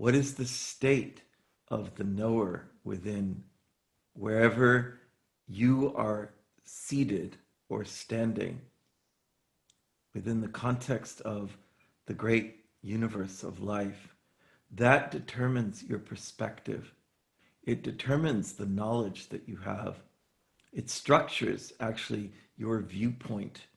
What is the state of the knower within, wherever you are seated or standing within the context of the great universe of life? That determines your perspective. It determines the knowledge that you have. It structures actually your viewpoint.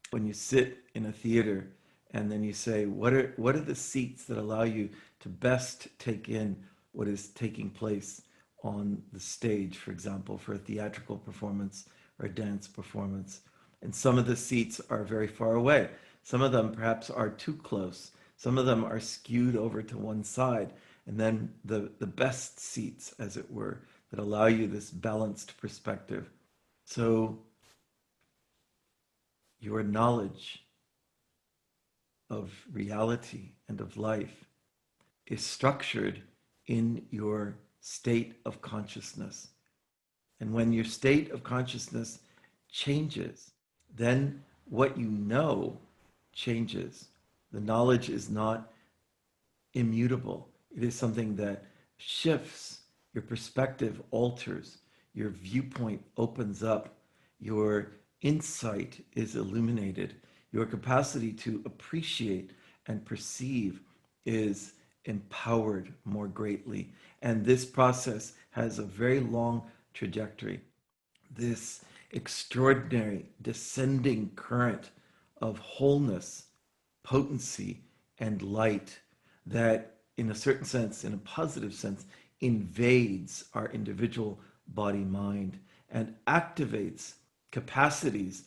When you sit in a theater and then you say, what are the seats that allow you to best take in what is taking place on the stage, for example, for a theatrical performance or a dance performance? And some of the seats are very far away. Some of them perhaps are too close. Some of them are skewed over to one side. And then the best seats, as it were, that allow you this balanced perspective. So your knowledge of reality and of life is structured in your state of consciousness. And when your state of consciousness changes, then what you know changes. The knowledge is not immutable. It is something that shifts. Your perspective alters. Your viewpoint opens up. Your insight is illuminated. Your capacity to appreciate and perceive is empowered more greatly. And this process has a very long trajectory. This extraordinary descending current of wholeness, potency, and light that, in a certain sense, in a positive sense, invades our individual body-mind and activates capacities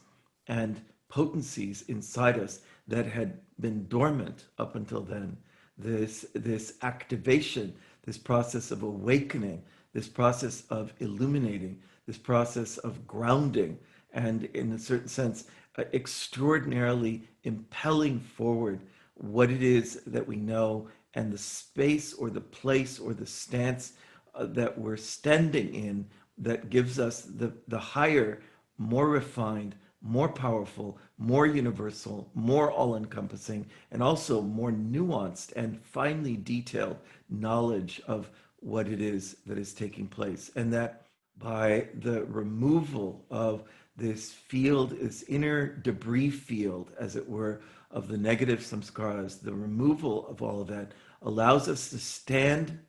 and potencies inside us that had been dormant up until then. This activation, this process of awakening, this process of illuminating, this process of grounding, and in a certain sense, extraordinarily impelling forward what it is that we know and the space or the place or the stance that we're standing in that gives us the higher, more refined, more powerful, more universal, more all-encompassing, and also more nuanced and finely detailed knowledge of what it is that is taking place. And that by the removal of this field, this inner debris field, as it were, of the negative samskaras, the removal of all of that allows us to stand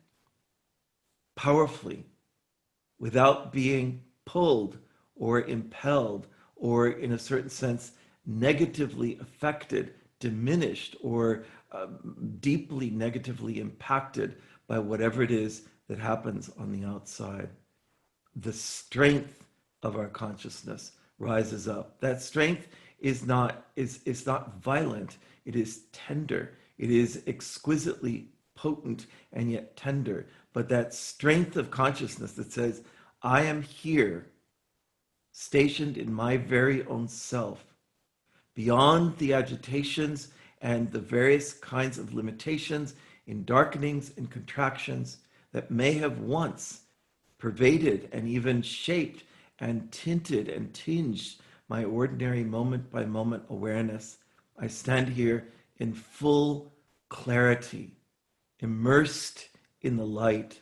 powerfully without being pulled or impelled or, in a certain sense, negatively affected, diminished, or deeply negatively impacted by whatever it is that happens on the outside. The strength of our consciousness rises up. That strength is not violent. It is tender. It is exquisitely potent and yet tender. But that strength of consciousness that says, I am here, stationed in my very own self, beyond the agitations and the various kinds of limitations in darkenings and contractions that may have once pervaded and even shaped and tinted and tinged my ordinary moment-by-moment awareness. I stand here in full clarity, immersed in the light,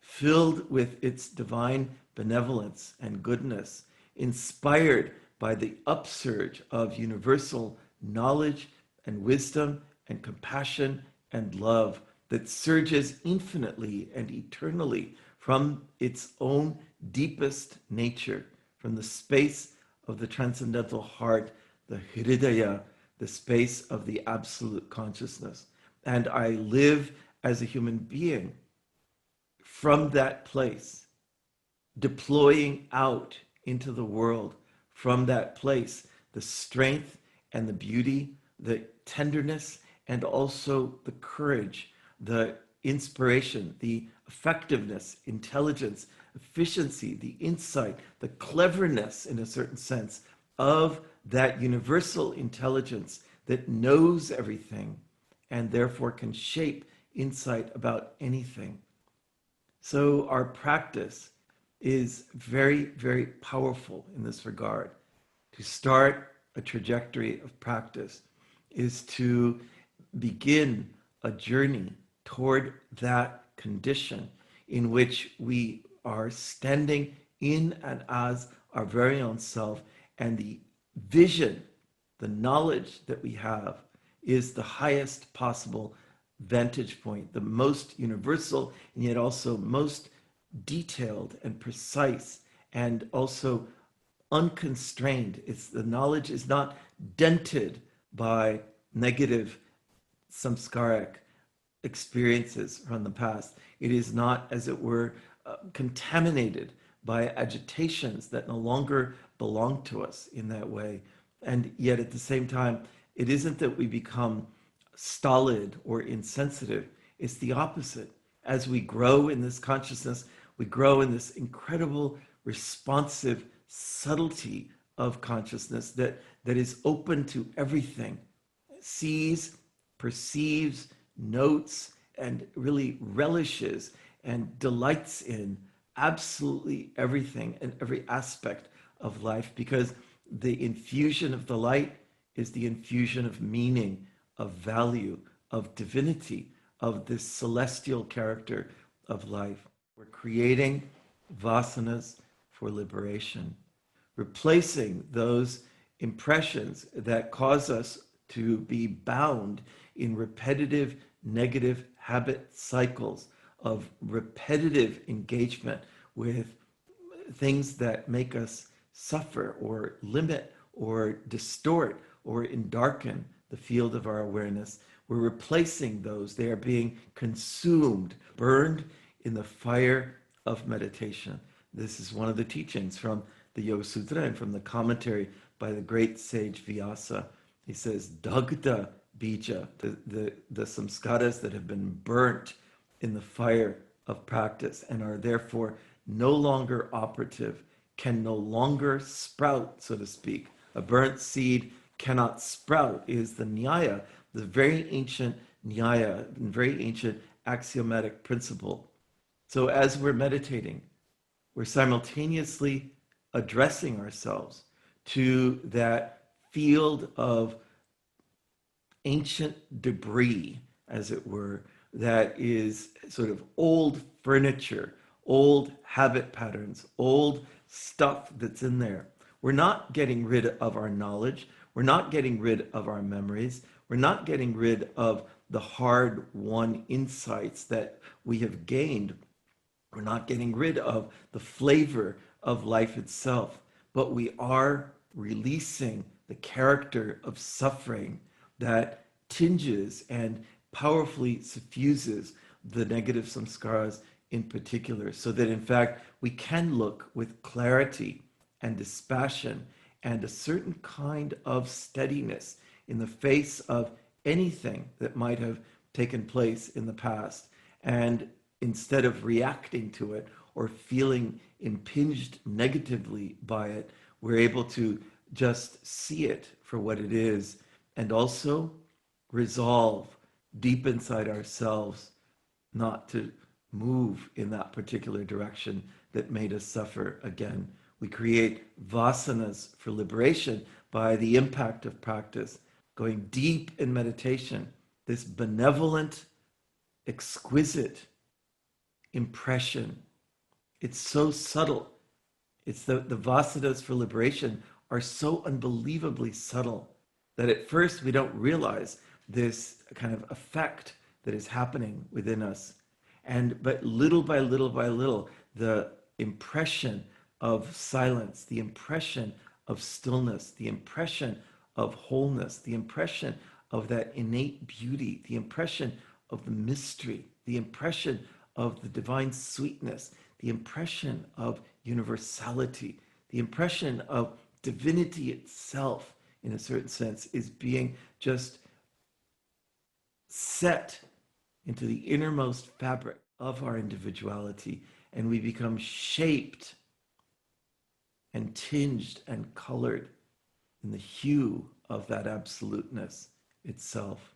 filled with its divine benevolence and goodness, inspired by the upsurge of universal knowledge and wisdom and compassion and love that surges infinitely and eternally from its own deepest nature, from the space of the transcendental heart, the Hridaya, the space of the absolute consciousness. And I live as a human being from that place, deploying out into the world from that place, the strength and the beauty, the tenderness, and also the courage, the inspiration, the effectiveness, intelligence, efficiency, the insight, the cleverness, in a certain sense, of that universal intelligence that knows everything and therefore can shape insight about anything. So our practice is very, very powerful in this regard. To start a trajectory of practice is to begin a journey toward that condition in which we are standing in and as our very own self, and the vision, the knowledge that we have is the highest possible vantage point, the most universal and yet also most detailed and precise, and also unconstrained. The knowledge is not dented by negative samskaric experiences from the past. It is not, as it were, contaminated by agitations that no longer belong to us in that way. And yet at the same time, it isn't that we become stolid or insensitive. It's the opposite. As we grow in this consciousness, we grow in this incredible, responsive subtlety of consciousness that is open to everything, sees, perceives, notes, and really relishes and delights in absolutely everything and every aspect of life, because the infusion of the light is the infusion of meaning, of value, of divinity, of this celestial character of life. We're creating vasanas for liberation, replacing those impressions that cause us to be bound in repetitive negative habit cycles of repetitive engagement with things that make us suffer or limit or distort or darken the field of our awareness. We're replacing those. They are being consumed, burned in the fire of meditation. This is one of the teachings from the Yoga Sutra and from the commentary by the great sage Vyasa. He says, Dagda bija, the samskaras that have been burnt in the fire of practice and are therefore no longer operative, can no longer sprout, so to speak. A burnt seed cannot sprout is the nyaya, the very ancient nyaya, very ancient axiomatic principle. So as we're meditating, we're simultaneously addressing ourselves to that field of ancient debris, as it were, that is sort of old furniture, old habit patterns, old stuff that's in there. We're not getting rid of our knowledge. We're not getting rid of our memories. We're not getting rid of the hard-won insights that we have gained. We're not getting rid of the flavor of life itself, but we are releasing the character of suffering that tinges and powerfully suffuses the negative samskaras in particular, so that in fact we can look with clarity and dispassion and a certain kind of steadiness in the face of anything that might have taken place in the past. And instead of reacting to it or feeling impinged negatively by it, we're able to just see it for what it is, and also resolve deep inside ourselves not to move in that particular direction that made us suffer again. We create vasanas for liberation by the impact of practice, going deep in meditation, this benevolent, exquisite impression. It's so subtle. It's the vasanas for liberation are so unbelievably subtle that at first we don't realize this kind of effect that is happening within us. But little by little by little, the impression of silence, the impression of stillness, the impression of wholeness, the impression of that innate beauty, the impression of the mystery, the impression of the divine sweetness, the impression of universality, the impression of divinity itself, in a certain sense, is being just set into the innermost fabric of our individuality, and we become shaped and tinged and colored in the hue of that absoluteness itself.